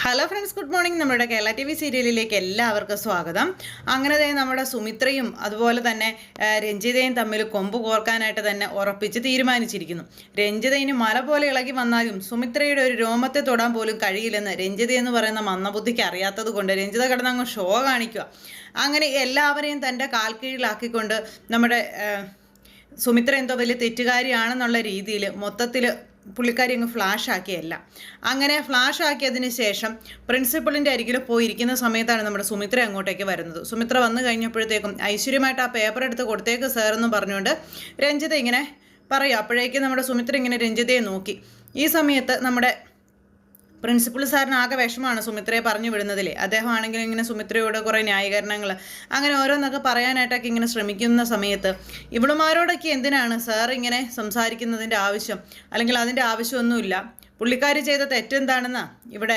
Hello friends, good morning. നമ്മുടെ Kerala T V സീരിയലിലേക്ക് എല്ലാവർക്കും സ്വാഗതം. അങ്ങനെ തന്നെ നമ്മുടെ സുമിത്രയും അതുപോലെ തന്നെ രഞ്ജിതയും തമ്മിൽ കൊമ്പ് കോർക്കാനായിട്ട് തന്നെ ഉറപ്പിച്ച് തീരുമാനിച്ചിരിക്കുന്നു. രഞ്ജിത ഇനി മല പോലെ ഇളകി വന്നാലും സുമിത്രയുടെ ഒരു രോമത്തെ തൊടാൻ പോലും കഴിയില്ലെന്ന് രഞ്ജിത എന്ന് പറയുന്ന മന്ദബുദ്ധിക്ക് അറിയാത്തത് കൊണ്ട് രഞ്ജിത കിടന്നങ്ങ് ഷോ കാണിക്കുക. അങ്ങനെ എല്ലാവരെയും തൻ്റെ കാൽക്കീഴിലാക്കിക്കൊണ്ട് നമ്മുടെ സുമിത്ര എന്തോ വലിയ തെറ്റുകാരിയാണെന്നുള്ള രീതിയിൽ മൊത്തത്തിൽ പുള്ളിക്കാരി അങ്ങ് ഫ്ലാഷ് ആക്കിയല്ല. അങ്ങനെ ഫ്ലാഷ് ആക്കിയതിന് ശേഷം പ്രിൻസിപ്പളിൻ്റെ അരികിൽ പോയിരിക്കുന്ന സമയത്താണ് നമ്മുടെ സുമിത്ര അങ്ങോട്ടേക്ക് വരുന്നത്. സുമിത്ര വന്നു കഴിഞ്ഞപ്പോഴത്തേക്കും ഐശ്വര്യമായിട്ട് ആ പേപ്പർ എടുത്ത് കൊടുത്തേക്ക് സാർ എന്ന് പറഞ്ഞുകൊണ്ട് രഞ്ജിത ഇങ്ങനെ പറയും. അപ്പോഴേക്കും നമ്മുടെ സുമിത്ര ഇങ്ങനെ രഞ്ജിതയെ നോക്കി. ഈ സമയത്ത് നമ്മുടെ പ്രിൻസിപ്പൽ സാറിന് ആകെ വിഷമാണ് സുമിത്രയെ പറഞ്ഞു വിടുന്നതിലേ. അദ്ദേഹം ആണെങ്കിലും ഇങ്ങനെ സുമിത്രയോട് കുറേ ന്യായീകരണങ്ങൾ അങ്ങനെ ഓരോന്നൊക്കെ പറയാനായിട്ടൊക്കെ ഇങ്ങനെ ശ്രമിക്കുന്ന സമയത്ത് ഇവളുമാരോടൊക്കെ എന്തിനാണ് സാർ ഇങ്ങനെ സംസാരിക്കുന്നതിൻ്റെ ആവശ്യം, അല്ലെങ്കിൽ അതിൻ്റെ ആവശ്യമൊന്നുമില്ല. പുള്ളിക്കാരി ചെയ്ത തെറ്റെന്താണെന്ന് ഇവിടെ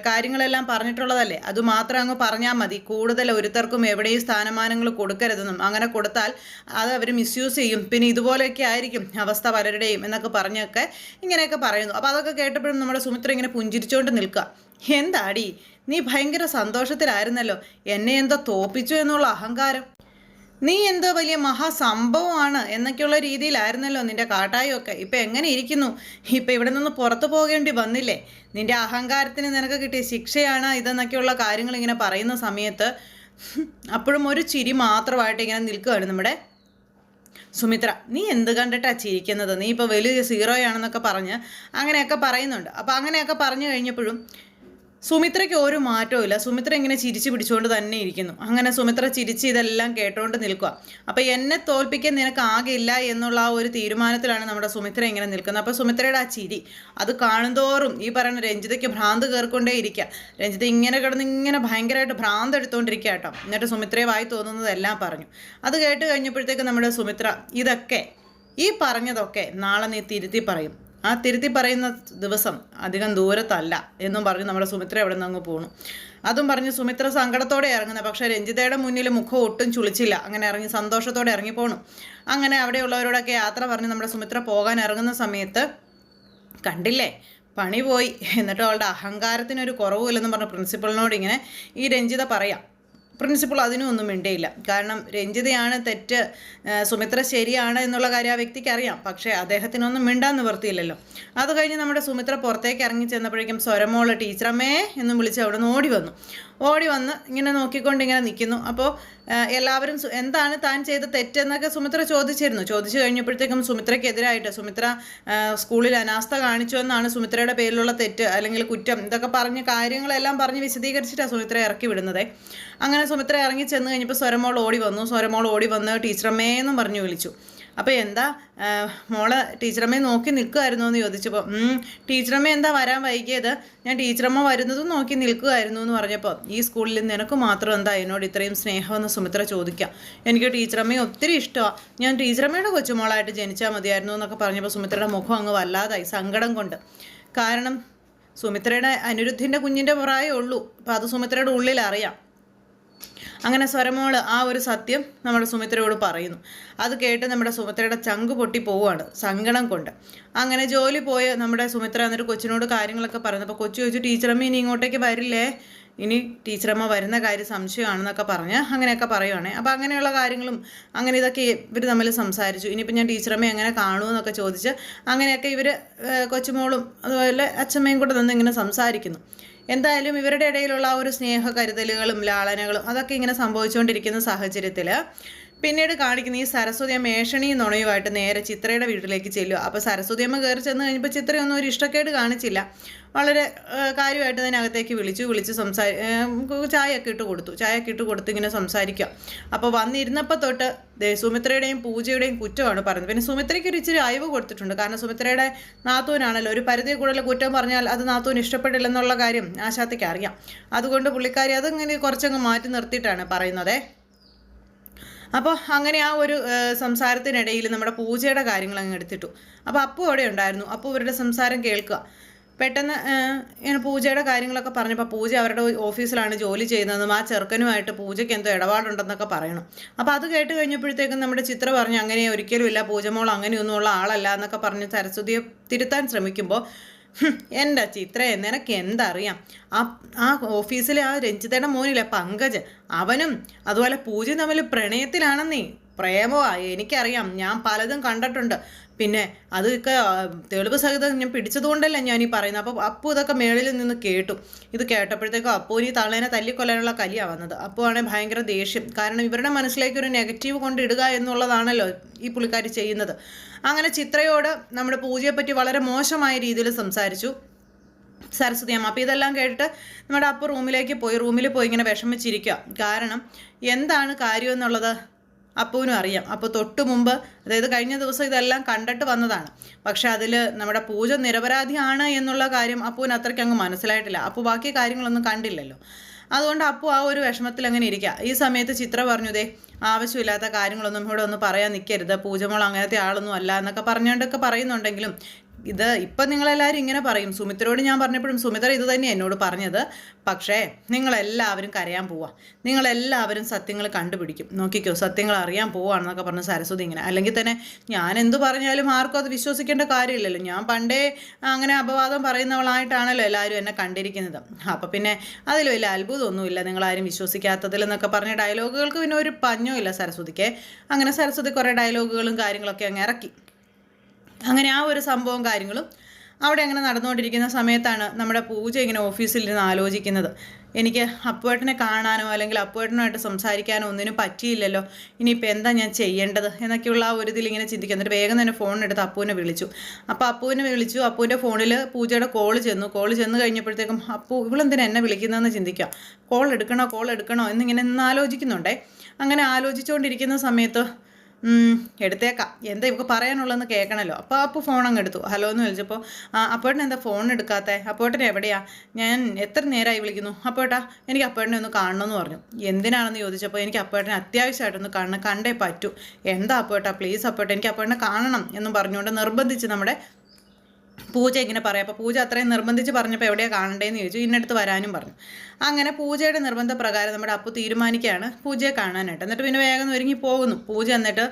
കാര്യങ്ങളെല്ലാം പറഞ്ഞിട്ടുള്ളതല്ലേ, അതുമാത്രം അങ്ങ് പറഞ്ഞാൽ മതി. കൂടുതൽ ഒരുത്തർക്കും എവിടെയും സ്ഥാനമാനങ്ങൾ കൊടുക്കരുതെന്നും അങ്ങനെ കൊടുത്താൽ അത് അവർ മിസ്യൂസ് ചെയ്യും, പിന്നെ ഇതുപോലെയൊക്കെ ആയിരിക്കും അവസ്ഥ പലരുടെയും എന്നൊക്കെ പറഞ്ഞൊക്കെ ഇങ്ങനെയൊക്കെ പറയുന്നു. അപ്പോൾ അതൊക്കെ കേട്ടപ്പോഴും നമ്മുടെ സുമിത്ര ഇങ്ങനെ പുഞ്ചിരിച്ചുകൊണ്ട് നിൽക്കുക. എന്താടി നീ ഭയങ്കര സന്തോഷത്തിലായിരുന്നല്ലോ, എന്നെ എന്തോ തോപ്പിച്ചു എന്നുള്ള അഹങ്കാരം, നീ എന്തോ വലിയ മഹാസംഭവമാണ് എന്നൊക്കെയുള്ള രീതിയിലായിരുന്നല്ലോ നിന്റെ കാട്ടായൊക്കെ. ഇപ്പം എങ്ങനെ ഇരിക്കുന്നു? ഇപ്പം ഇവിടെ നിന്ന് പുറത്തു പോകേണ്ടി വന്നില്ലേ? നിന്റെ അഹങ്കാരത്തിന് നിനക്ക് കിട്ടിയ ശിക്ഷയാണ് ഇതെന്നൊക്കെയുള്ള കാര്യങ്ങൾ ഇങ്ങനെ പറയുന്ന സമയത്ത് അപ്പോഴും ഒരു ചിരി മാത്രമായിട്ട് ഇങ്ങനെ നിൽക്കുകയാണ് നമ്മുടെ സുമിത്ര. നീ എന്ത് കണ്ടിട്ടാ ചിരിക്കുന്നത്? നീ ഇപ്പോൾ വലിയ സീറോയാണെന്നൊക്കെ പറഞ്ഞ് അങ്ങനെയൊക്കെ പറയുന്നുണ്ട്. അപ്പോൾ അങ്ങനെയൊക്കെ പറഞ്ഞു കഴിഞ്ഞപ്പോഴും സുമിത്രയ്ക്ക് ഒരു മാറ്റവും ഇല്ല. സുമിത്ര ഇങ്ങനെ ചിരിച്ചു പിടിച്ചുകൊണ്ട് തന്നെ ഇരിക്കുന്നു. അങ്ങനെ സുമിത്ര ചിരിച്ച് ഇതെല്ലാം കേട്ടോണ്ട് നിൽക്കുക. അപ്പോൾ എന്നെ തോൽപ്പിക്കാൻ നിനക്ക് ആകെയില്ല എന്നുള്ള ആ ഒരു തീരുമാനത്തിലാണ് നമ്മുടെ സുമിത്ര ഇങ്ങനെ നിൽക്കുന്നത്. അപ്പോൾ സുമിത്രയുടെ ആ ചിരി അത് കാണുന്തോറും ഈ പറയുന്ന രഞ്ജിതയ്ക്ക് ഭ്രാന്ത് കയറിക്കൊണ്ടേ ഇരിക്കുക. രഞ്ജിത ഇങ്ങനെ കിടന്ന് ഇങ്ങനെ ഭയങ്കരമായിട്ട് ഭ്രാന്ത് എടുത്തുകൊണ്ടിരിക്കുക കേട്ടോ. എന്നിട്ട് സുമിത്രയെ വായി തോന്നുന്നതെല്ലാം പറഞ്ഞു. അത് കേട്ട് കഴിഞ്ഞപ്പോഴത്തേക്ക് നമ്മുടെ സുമിത്ര ഇതൊക്കെ ഈ പറഞ്ഞതൊക്കെ നാളെ നീ തിരുത്തി പറയും, ആ തിരുത്തി പറയുന്ന ദിവസം അധികം ദൂരത്തല്ല എന്നും പറഞ്ഞ് നമ്മുടെ സുമിത്ര എവിടെ നിന്ന് അങ്ങ് പോണു. അതും പറഞ്ഞ് സുമിത്ര സങ്കടത്തോടെ ഇറങ്ങുന്നത്. പക്ഷേ രഞ്ജിതയുടെ മുന്നിൽ മുഖം ഒട്ടും ചുളിച്ചില്ല. അങ്ങനെ ഇറങ്ങി സന്തോഷത്തോടെ ഇറങ്ങിപ്പോണു. അങ്ങനെ അവിടെയുള്ളവരോടൊക്കെ യാത്ര പറഞ്ഞ് നമ്മുടെ സുമിത്ര പോകാൻ ഇറങ്ങുന്ന സമയത്ത് കണ്ടില്ലേ, പണി പോയി. എന്നിട്ട് അവളുടെ അഹങ്കാരത്തിനൊരു കുറവുമില്ലെന്ന് പറഞ്ഞ പ്രിൻസിപ്പളിനോട് ഇങ്ങനെ ഈ രഞ്ജിത പറയാം. പ്രിൻസിപ്പൾ അതിനും ഒന്നും മിണ്ടയില്ല. കാരണം രഞ്ജിതയാണ് തെറ്റ്, സുമിത്ര ശരിയാണ് എന്നുള്ള കാര്യം ആ വ്യക്തിക്ക് അറിയാം. പക്ഷേ അദ്ദേഹത്തിനൊന്നും മിണ്ടാൻ നിവർത്തിയില്ലല്ലോ. അത് കഴിഞ്ഞ് നമ്മുടെ സുമിത്ര പുറത്തേക്ക് ഇറങ്ങി ചെന്നപ്പോഴേക്കും സ്വരമോള് ടീച്ചറമ്മേ എന്നും വിളിച്ച് അവിടെ നിന്ന് ഓടി വന്ന് ഇങ്ങനെ നോക്കിക്കൊണ്ട് ഇങ്ങനെ നിൽക്കുന്നു. അപ്പോൾ എല്ലാവരും എന്താണ് താൻ ചെയ്ത തെറ്റെന്നൊക്കെ സുമിത്ര ചോദിച്ചു കഴിഞ്ഞപ്പോഴത്തേക്കും സുമിത്രയ്ക്കെതിരായിട്ട് സുമിത്ര സ്കൂളിൽ അനാസ്ഥ കാണിച്ചു എന്നാണ് സുമിത്രയുടെ പേരിലുള്ള തെറ്റ് അല്ലെങ്കിൽ കുറ്റം ഇതൊക്കെ പറഞ്ഞ് കാര്യങ്ങളെല്ലാം പറഞ്ഞ് വിശദീകരിച്ചിട്ടാണ് സുമിത്ര ഇറക്കി വിടുന്നത്. അങ്ങനെ സുമിത്ര ഇറങ്ങി ചെന്ന് കഴിഞ്ഞപ്പോൾ സ്വരമോൾ ഓടി വന്ന് ടീച്ചറമ്മേ എന്നും പറഞ്ഞു വിളിച്ചു. അപ്പോൾ എന്താ മോളെ ടീച്ചറമ്മയെ നോക്കി നിൽക്കുമായിരുന്നു എന്ന് ചോദിച്ചപ്പോൾ ടീച്ചറമ്മ എന്താ വരാൻ വൈകിയത്? ഞാൻ ടീച്ചറമ്മ വരുന്നതും നോക്കി നിൽക്കുമായിരുന്നു എന്ന് പറഞ്ഞപ്പോൾ ഈ സ്കൂളിൽ നിനക്ക് മാത്രം എന്താ എന്നോട് ഇത്രയും സ്നേഹമെന്ന് സുമിത്ര ചോദിക്കാം. എനിക്ക് ടീച്ചറമ്മയെ ഒത്തിരി ഇഷ്ടമാണ്, ഞാൻ ടീച്ചറമ്മയുടെ കൊച്ചുമോളായിട്ട് ജനിച്ചാൽ മതിയായിരുന്നു എന്നൊക്കെ പറഞ്ഞപ്പോൾ സുമിത്രയുടെ മുഖം അങ്ങ് വല്ലാതായി സങ്കടം കൊണ്ട്. കാരണം സുമിത്രയുടെ അനിരുദ്ധിൻ്റെ കുഞ്ഞിൻ്റെ പ്രായമേ ഉള്ളൂ. അപ്പോൾ അത് സുമിത്രയുടെ ഉള്ളിൽ അറിയാം. അങ്ങനെ സ്വരമോള് ആ ഒരു സത്യം നമ്മുടെ സുമിത്രയോട് പറയുന്നു. അത് കേട്ട് നമ്മുടെ സുമിത്രയുടെ ചങ്ക് പൊട്ടി പോവുകയാണ് സങ്കടം കൊണ്ട്. അങ്ങനെ ജോലി പോയ നമ്മുടെ സുമിത്ര എന്നിട്ട് കൊച്ചിനോട് കാര്യങ്ങളൊക്കെ പറയുന്നു. അപ്പോൾ കൊച്ചു ചോദിച്ചു ടീച്ചറമ്മ ഇനി ഇങ്ങോട്ടേക്ക് വരില്ലേ, ഇനി ടീച്ചറമ്മ വരുന്ന കാര്യം സംശയമാണെന്നൊക്കെ പറഞ്ഞ് അങ്ങനെയൊക്കെ പറയുവാണേ. അപ്പോൾ അങ്ങനെയുള്ള കാര്യങ്ങളും അങ്ങനെ ഇതൊക്കെ ഇവർ തമ്മിൽ സംസാരിച്ചു. ഇനിയിപ്പോൾ ഞാൻ ടീച്ചറമ്മ എങ്ങനെ കാണുമെന്നൊക്കെ ചോദിച്ച് അങ്ങനെയൊക്കെ ഇവർ കൊച്ചുമോളും അതുപോലെ അച്ഛമ്മയും കൂടെ നിന്ന് ഇങ്ങനെ സംസാരിക്കുന്നു. എന്തായാലും ഇവരുടെ ഇടയിലുള്ള ആ ഒരു സ്നേഹ കരുതലുകളും ലാളനകളും അതൊക്കെ ഇങ്ങനെ സംഭവിച്ചുകൊണ്ടിരിക്കുന്ന സാഹചര്യത്തിൽ പിന്നീട് കാണിക്കുന്ന ഈ സരസ്വതി അമ്മ ഏഷണിയും നുണയുമായിട്ട് നേരെ ചിത്രയുടെ വീട്ടിലേക്ക് ചെല്ലുക. അപ്പോൾ സരസ്വതി അമ്മ കയറി ചെന്ന് കഴിഞ്ഞപ്പോൾ ചിത്രയൊന്നും ഒരു ഇഷ്ടക്കേട് കാണിച്ചില്ല. വളരെ കാര്യമായിട്ട് അതിനകത്തേക്ക് വിളിച്ച് ചായയൊക്കെ ഇട്ട് കൊടുത്ത് ഇങ്ങനെ സംസാരിക്കുക. അപ്പോൾ വന്നിരുന്നപ്പോൾ തൊട്ട് സുമിത്രയുടെയും പൂജയുടെയും കുറ്റമാണ് പറയുന്നത്. പിന്നെ സുമിത്രയ്ക്ക് ഒരു ഇച്ചിരി അയവ് കൊടുത്തിട്ടുണ്ട്. കാരണം സുമിത്രയുടെ നാത്തൂനാണല്ലോ, ഒരു പരിധി കൂടുതൽ കുറ്റം പറഞ്ഞാൽ അത് നാത്തൂന് ഇഷ്ടപ്പെടില്ലെന്നുള്ള കാര്യം ആശാത്തിക്ക് അറിയാം. അതുകൊണ്ട് പുള്ളിക്കാരി അതിങ്ങനെ കുറച്ചങ്ങ് മാറ്റി നിർത്തിയിട്ടാണ് പറയുന്നത്. അപ്പോൾ അങ്ങനെ ആ ഒരു സംസാരത്തിനിടയിൽ നമ്മുടെ പൂജയുടെ കാര്യങ്ങൾ അങ്ങ് എടുത്തിട്ടു. അപ്പോൾ അപ്പു അവിടെ ഉണ്ടായിരുന്നു. അപ്പു ഇവരുടെ സംസാരം കേൾക്കുക. പെട്ടെന്ന് ഇങ്ങനെ പൂജയുടെ കാര്യങ്ങളൊക്കെ പറഞ്ഞപ്പോൾ പൂജ അവരുടെ ഓഫീസിലാണ് ജോലി ചെയ്യുന്നതെന്നും ആ ചെറുക്കനുമായിട്ട് പൂജയ്ക്ക് എന്തോ ഇടപാടുണ്ടെന്നൊക്കെ പറയണം. അപ്പോൾ അത് കേട്ട് കഴിഞ്ഞപ്പോഴത്തേക്കും നമ്മുടെ ചിത്ര പറഞ്ഞു അങ്ങനെ ഒരിക്കലും ഇല്ല, പൂജമോൾ അങ്ങനെയൊന്നുമുള്ള ആളല്ല എന്നൊക്കെ പറഞ്ഞ് സരസ്വതിയെ തിരുത്താൻ ശ്രമിക്കുമ്പോൾ എൻ്റെ ചിത്രയെ നിനക്ക് എന്തറിയാം? ആ ആ ഓഫീസിലെ ആ രഞ്ജിതയുടെ മോനില്ലേ പങ്കജ്, അവനും അതുപോലെ പൂജയും തമ്മിൽ പ്രണയത്തിലാണെന്നേ. പ്രേമോ എനിക്കറിയാം, ഞാൻ പലതും കണ്ടിട്ടുണ്ട്. പിന്നെ അതൊക്കെ തെളിവ് സഹിതം ഞാൻ പിടിച്ചതുകൊണ്ടല്ല ഞാൻ ഈ പറയുന്നത്. അപ്പോൾ അപ്പു ഇതൊക്കെ മേളിൽ നിന്ന് കേട്ടു. ഇത് കേട്ടപ്പോഴത്തേക്കും അപ്പുവിന് ഈ തള്ളേനെ തല്ലിക്കൊല്ലാനുള്ള കലിയാണ് വന്നത്. അപ്പു ആണെങ്കിൽ ഭയങ്കര ദേഷ്യം. കാരണം ഇവരുടെ മനസ്സിലേക്ക് ഒരു നെഗറ്റീവ് കൊണ്ടിടുക എന്നുള്ളതാണല്ലോ ഈ പുള്ളിക്കാരി ചെയ്യുന്നത്. അങ്ങനെ ചിത്രയോട് നമ്മുടെ പൂജയെപ്പറ്റി വളരെ മോശമായ രീതിയിൽ സംസാരിച്ചു സരസ്വതി അമ്മ. അപ്പോൾ ഇതെല്ലാം കേട്ടിട്ട് നമ്മുടെ അപ്പു റൂമിൽ പോയി ഇങ്ങനെ വിഷമിച്ചിരിക്കുക. കാരണം എന്താണ് കാര്യം എന്നുള്ളത് അപ്പുവിനും അറിയാം. അപ്പോൾ തൊട്ടു മുമ്പ്, അതായത് കഴിഞ്ഞ ദിവസം ഇതെല്ലാം കണ്ടിട്ട് വന്നതാണ്. പക്ഷെ അതിൽ നമ്മുടെ പൂജ നിരപരാധിയാണ് എന്നുള്ള കാര്യം അപ്പുവിന് അത്രയ്ക്ക് അങ്ങ് മനസ്സിലായിട്ടില്ല. അപ്പോൾ ബാക്കി കാര്യങ്ങളൊന്നും കണ്ടില്ലല്ലോ. അതുകൊണ്ട് അപ്പു ആ ഒരു വിഷമത്തിൽ അങ്ങനെ ഇരിക്കുക. ഈ സമയത്ത് ചിത്ര പറഞ്ഞു, ദേ ആവശ്യമില്ലാത്ത കാര്യങ്ങളൊന്നും ഇവിടെ ഒന്ന് പറയാൻ നിൽക്കരുത്, പൂജമോൾ അങ്ങനത്തെ ആളൊന്നും അല്ല എന്നൊക്കെ പറഞ്ഞുകൊണ്ടൊക്കെ പറയുന്നുണ്ടെങ്കിലും ഇത് ഇപ്പം നിങ്ങളെല്ലാവരും ഇങ്ങനെ പറയും. സുമിത്രയോട് ഞാൻ പറഞ്ഞപ്പോഴും സുമിത്ര ഇത് തന്നെയാണ് എന്നോട് പറഞ്ഞത്. പക്ഷേ നിങ്ങളെല്ലാവരും കരയാൻ പോവാം, നിങ്ങളെല്ലാവരും സത്യങ്ങൾ കണ്ടുപിടിക്കും, നോക്കിക്കോ സത്യങ്ങൾ അറിയാൻ പോവാണെന്നൊക്കെ പറഞ്ഞ് സരസ്വതി ഇങ്ങനെ. അല്ലെങ്കിൽ തന്നെ ഞാൻ എന്തു പറഞ്ഞാലും ആർക്കും അത് വിശ്വസിക്കേണ്ട കാര്യമില്ലല്ലോ. ഞാൻ പണ്ടേ അങ്ങനെ അപവാദം പറയുന്നവളായിട്ടാണല്ലോ എല്ലാവരും എന്നെ കണ്ടിരിക്കുന്നത്. അപ്പം പിന്നെ അതിൽ വലിയ അത്ഭുതമൊന്നുമില്ല നിങ്ങളാരും വിശ്വസിക്കാത്തതിൽ എന്നൊക്കെ പറഞ്ഞ ഡയലോഗുകൾക്ക് പിന്നെ ഒരു പഞ്ഞോ ഇല്ല സരസ്വതിക്ക്. അങ്ങനെ സരസ്വതി കുറേ ഡയലോഗുകളും കാര്യങ്ങളൊക്കെ അങ്ങ് ഇറക്കി. അങ്ങനെ ആ ഒരു സംഭവം കാര്യങ്ങളും അവിടെ അങ്ങനെ നടന്നുകൊണ്ടിരിക്കുന്ന സമയത്താണ് നമ്മുടെ പൂജ ഇങ്ങനെ ഓഫീസിലിരുന്ന് ആലോചിക്കുന്നത്. എനിക്ക് അപ്പുവേട്ടനെ കാണാനോ അല്ലെങ്കിൽ അപ്പുവേട്ടനുമായിട്ട് സംസാരിക്കാനോ ഒന്നിനും പറ്റിയില്ലല്ലോ, ഇനിയിപ്പോൾ എന്താ ഞാൻ ചെയ്യേണ്ടത് എന്നൊക്കെയുള്ള ആ ഒരു ഇതിൽ ഇങ്ങനെ ചിന്തിക്കുക. എന്നിട്ട് വേഗം തന്നെ ഫോൺ എടുത്ത് അപ്പുവിനെ വിളിച്ചു. അപ്പോൾ അപ്പുവിനെ വിളിച്ചു. അപ്പുവിൻ്റെ ഫോണിൽ പൂജയുടെ കോള് ചെന്ന് കഴിഞ്ഞപ്പോഴത്തേക്കും അപ്പു ഇവളെന്തിനാ എന്നെ വിളിക്കുന്നതെന്ന് ചിന്തിക്കുക. കോൾ എടുക്കണോ എന്നിങ്ങനെ ആലോചിക്കുന്നുണ്ടേ. അങ്ങനെ ആലോചിച്ചുകൊണ്ടിരിക്കുന്ന സമയത്ത് എടുത്തേക്കാം, എന്താ ഇവർക്ക് പറയാനുള്ളതെന്ന് കേൾക്കണമല്ലോ. അപ്പോൾ അപ്പോൾ ഫോൺ അങ്ങ് എടുത്തു. ഹലോ എന്ന് വിളിച്ചപ്പോൾ അപ്പോട്ടൻ എന്താ ഫോൺ എടുക്കാത്തേ? അപ്പോട്ടൻ എവിടെയാ? ഞാൻ എത്ര നേരമായി വിളിക്കുന്നു. അപ്പോട്ടാ എനിക്ക് അപ്പോട്ടനെ ഒന്ന് കാണണമെന്ന് പറഞ്ഞു. എന്തിനാണെന്ന് ചോദിച്ചപ്പോൾ എനിക്ക് അപ്പോട്ടനെ അത്യാവശ്യമായിട്ടൊന്ന് കണ്ടേ പറ്റൂ. എന്താ അപ്പോട്ടാ, പ്ലീസ് അപ്പോട്ടെ എനിക്ക് അപ്പോട്ടനെ കാണണം എന്നും പറഞ്ഞുകൊണ്ട് നിർബന്ധിച്ച് നമ്മുടെ പൂജ ഇങ്ങനെ പറയാം. അപ്പോൾ പൂജ അത്രയും നിർബന്ധിച്ച് പറഞ്ഞപ്പോൾ എവിടെയാണ് കാണണ്ടേന്ന് ചോദിച്ചു. ഇന്നടുത്ത് വരാനും പറഞ്ഞു. അങ്ങനെ പൂജയുടെ നിർബന്ധപ്രകാരം നമ്മുടെ അപ്പു തീരുമാനിക്കുകയാണ് പൂജയെ കാണാനായിട്ട്. എന്നിട്ട് പിന്നെ വേഗം ഒരുങ്ങി പോകുന്നു. പൂജ എന്നിട്ട്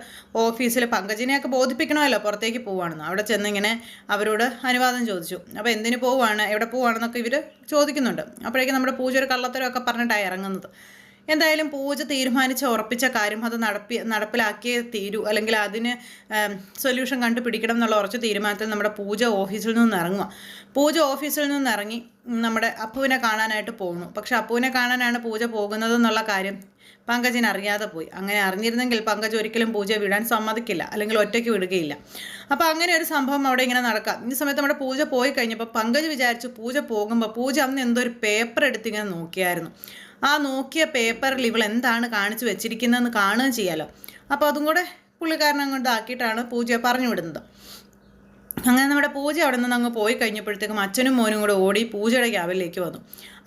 ഓഫീസിൽ പങ്കജിനെയൊക്കെ ബോധിപ്പിക്കണമല്ലോ പുറത്തേക്ക് പോവുകയാണെന്ന്. അവിടെ ചെന്നിങ്ങനെ അവരോട് അനുവാദം ചോദിച്ചു. അപ്പോൾ എന്തിന് പോവുകയാണ്, എവിടെ പോവുകയാണെന്നൊക്കെ ഇവർ ചോദിക്കുന്നുണ്ട്. അപ്പോഴേക്കും നമ്മുടെ പൂജ ഒരു കള്ളത്തരമൊക്കെ പറഞ്ഞിട്ടാണ് ഇറങ്ങുന്നത്. എന്തായാലും പൂജ ഉറപ്പിച്ച കാര്യം അത് നടപ്പിലാക്കിയേ തീരൂ, അല്ലെങ്കിൽ അതിന് സൊല്യൂഷൻ കണ്ടുപിടിക്കണം എന്നുള്ള ഉറച്ച തീരുമാനത്തിൽ നമ്മുടെ പൂജ ഓഫീസിൽ നിന്ന് ഇറങ്ങുക. പൂജ ഓഫീസിൽ നിന്ന് ഇറങ്ങി നമ്മുടെ അപ്പുവിനെ കാണാനായിട്ട് പോകുന്നു. പക്ഷെ അപ്പുവിനെ കാണാനാണ് പൂജ പോകുന്നത് എന്നുള്ള കാര്യം പങ്കജിന് അറിയാതെ പോയി. അങ്ങനെ അറിഞ്ഞിരുന്നെങ്കിൽ പങ്കജ് ഒരിക്കലും പൂജയെ വിടാൻ സമ്മതിക്കില്ല, അല്ലെങ്കിൽ ഒറ്റയ്ക്ക് വിടുകയില്ല. അപ്പോൾ അങ്ങനെ ഒരു സംഭവം അവിടെ ഇങ്ങനെ നടക്കാം. ഈ സമയത്ത് നമ്മുടെ പൂജ പോയി കഴിഞ്ഞപ്പോൾ പങ്കജ് വിചാരിച്ചു പൂജ പോകുമ്പോൾ പൂജ അന്ന് എന്തോ ഒരു പേപ്പർ എടുത്തിങ്ങനെ നോക്കിയായിരുന്നു. ആ നോക്കിയ പേപ്പറിൽ ഇവൾ എന്താണ് കാണിച്ചു വെച്ചിരിക്കുന്നതെന്ന് കാണുകയും ചെയ്യാമല്ലോ. അപ്പോൾ അതും കൂടെ പുള്ളിക്കാരനെ അങ്ങോട്ട് ആക്കിയിട്ടാണ് പൂജയെ പറഞ്ഞു വിടുന്നത്. അങ്ങനെ നമ്മുടെ പൂജ അവിടെ നിന്ന് അങ്ങ് പോയി കഴിഞ്ഞപ്പോഴത്തേക്കും അച്ഛനും മോനും കൂടെ ഓടി പൂജയുടെ ക്യാബിലേക്ക് വന്നു.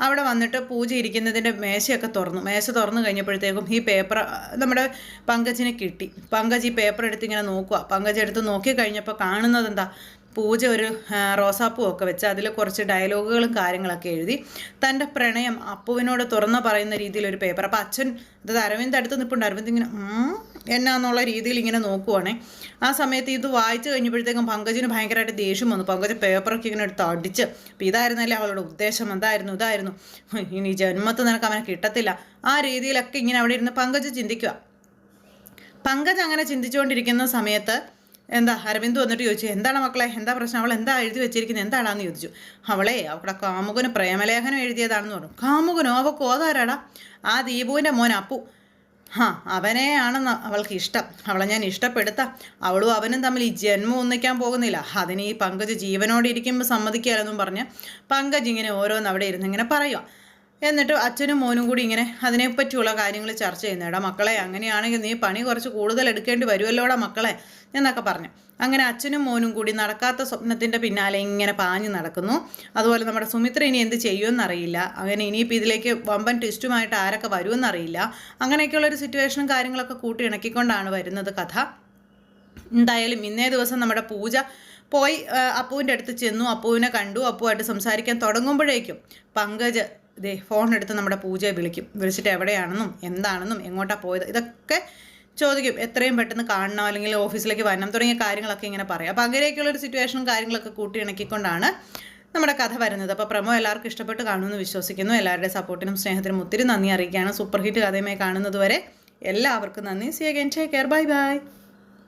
അവിടെ വന്നിട്ട് പൂജ ഇരിക്കുന്നതിൻ്റെ മേശയൊക്കെ മേശ തുറന്നു കഴിഞ്ഞപ്പോഴത്തേക്കും ഈ പേപ്പർ നമ്മുടെ പങ്കജിനെ കിട്ടി. പങ്കജ് ഈ പേപ്പർ എടുത്ത് ഇങ്ങനെ നോക്കുക. പങ്കജ് എടുത്ത് നോക്കി കഴിഞ്ഞപ്പോൾ കാണുന്നത് എന്താ, പൂജ ഒരു റോസാപ്പൂ ഒക്കെ വെച്ച് അതിൽ കുറച്ച് ഡയലോഗുകളും കാര്യങ്ങളൊക്കെ എഴുതി തൻ്റെ പ്രണയം അപ്പുവിനോട് തുറന്ന് പറയുന്ന രീതിയിലൊരു പേപ്പർ. അപ്പോൾ അച്ഛൻ അതായത് അരവിന്ദ് അടുത്ത് നിൽപ്പുണ്ട്. അരവിന്ദ് ഇങ്ങനെ എന്നാന്നുള്ള രീതിയിൽ ഇങ്ങനെ നോക്കുവാണേ. ആ സമയത്ത് ഇത് വായിച്ചു കഴിഞ്ഞപ്പോഴത്തേക്കും പങ്കജിന് ഭയങ്കരമായിട്ട് ദേഷ്യം വന്നു. പങ്കജ് പേപ്പറൊക്കെ ഇങ്ങനെ എടുത്ത് അടിച്ച്, അപ്പോൾ ഇതായിരുന്നല്ലേ അവളുടെ ഉദ്ദേശം, ഇതായിരുന്നു ഇനി ജന്മത്ത് നിനക്ക് അവനെ കിട്ടത്തില്ല, ആ രീതിയിലൊക്കെ ഇങ്ങനെ അവിടെ ഇരുന്ന് പങ്കജ് ചിന്തിക്കുക. പങ്കജ് അങ്ങനെ ചിന്തിച്ചുകൊണ്ടിരിക്കുന്ന സമയത്ത് എന്താ അരവിന്ദ് വന്നിട്ട് ചോദിച്ചു, എന്താണ് മക്കളെ, എന്താ പ്രശ്നം, അവൾ എന്താ എഴുതി വെച്ചിരിക്കുന്നത്, എന്താണെന്ന് ചോദിച്ചു. അവളെ അവിടെ കാമുകന് പ്രേമലേഖനം എഴുതിയതാണെന്ന് പറഞ്ഞു. കാമുകനോ? അവൾക്ക് ഓതാരാടാ? ആ ദീപുവിൻ്റെ മോൻ അപ്പു. അവനെയാണെന്ന് അവൾക്ക് ഇഷ്ടം. അവളെ ഞാൻ ഇഷ്ടപ്പെടുത്താം. അവളും അവനും തമ്മിൽ ഈ ജന്മം ഒന്നിക്കാൻ പോകുന്നില്ല. അതിന് ഈ പങ്കജ് ജീവനോടെ ഇരിക്കുമ്പോൾ സമ്മതിക്കാലെന്നും പറഞ്ഞ് പങ്കജ് ഇങ്ങനെ ഓരോന്ന് അവിടെ ഇരുന്ന് ഇങ്ങനെ പറയുക. എന്നിട്ട് അച്ഛനും മോനും കൂടി ഇങ്ങനെ അതിനെപ്പറ്റിയുള്ള കാര്യങ്ങൾ ചർച്ച ചെയ്യുന്നേടാ മക്കളെ, അങ്ങനെയാണെങ്കിൽ നീ പണി കുറച്ച് കൂടുതൽ എടുക്കേണ്ടി വരുമല്ലോടാ മക്കളെ എന്നൊക്കെ പറഞ്ഞു. അങ്ങനെ അച്ഛനും മോനും കൂടി നടക്കാത്ത സ്വപ്നത്തിൻ്റെ പിന്നാലെ ഇങ്ങനെ പാഞ്ഞു നടക്കുന്നു. അതുപോലെ നമ്മുടെ സുമിത്ര ഇനി എന്ത് ചെയ്യുമെന്നറിയില്ല. അങ്ങനെ ഇനിയിപ്പോൾ ഇതിലേക്ക് വമ്പൻ ട്വിസ്റ്റുമായിട്ട് ആരൊക്കെ വരുമെന്നറിയില്ല. അങ്ങനെയൊക്കെയുള്ളൊരു സിറ്റുവേഷനും കാര്യങ്ങളൊക്കെ കൂട്ടി ഇണക്കിക്കൊണ്ടാണ് വരുന്നത് കഥ. എന്തായാലും ഇന്നേ ദിവസം നമ്മുടെ പൂജ പോയി അപ്പുവിൻ്റെ അടുത്ത് ചെന്നു. അപ്പുവിനെ കണ്ടു. അപ്പുവായിട്ട് സംസാരിക്കാൻ തുടങ്ങുമ്പോഴേക്കും പങ്കജ് ഫോൺ എടുത്ത് നമ്മുടെ പൂജയെ വിളിച്ചിട്ട് എവിടെയാണെന്നും എന്താണെന്നും എങ്ങോട്ടാണ് പോയത് ഇതൊക്കെ ചോദിക്കും. എത്രയും പെട്ടെന്ന് കാണണം, അല്ലെങ്കിൽ ഓഫീസിലേക്ക് വരണം തുടങ്ങിയ കാര്യങ്ങളൊക്കെ ഇങ്ങനെ പറയാം. അപ്പോൾ അങ്ങനെയൊക്കെയുള്ളൊരു സിറ്റുവേഷനും കാര്യങ്ങളൊക്കെ കൂട്ടി ഇണക്കിക്കൊണ്ടാണ് നമ്മുടെ കഥ വരുന്നത്. അപ്പോൾ പ്രമോ എല്ലാവർക്കും ഇഷ്ടപ്പെട്ട് കാണുമെന്ന് വിശ്വസിക്കുന്നു. എല്ലാവരുടെ സപ്പോർട്ടിനും സ്നേഹത്തിനും ഒത്തിരി നന്ദി അറിയിക്കുകയാണ്. സൂപ്പർ ഹിറ്റ് കഥയുമായി കാണുന്നത് വരെ എല്ലാവർക്കും നന്ദി. C again, take care, bye bye.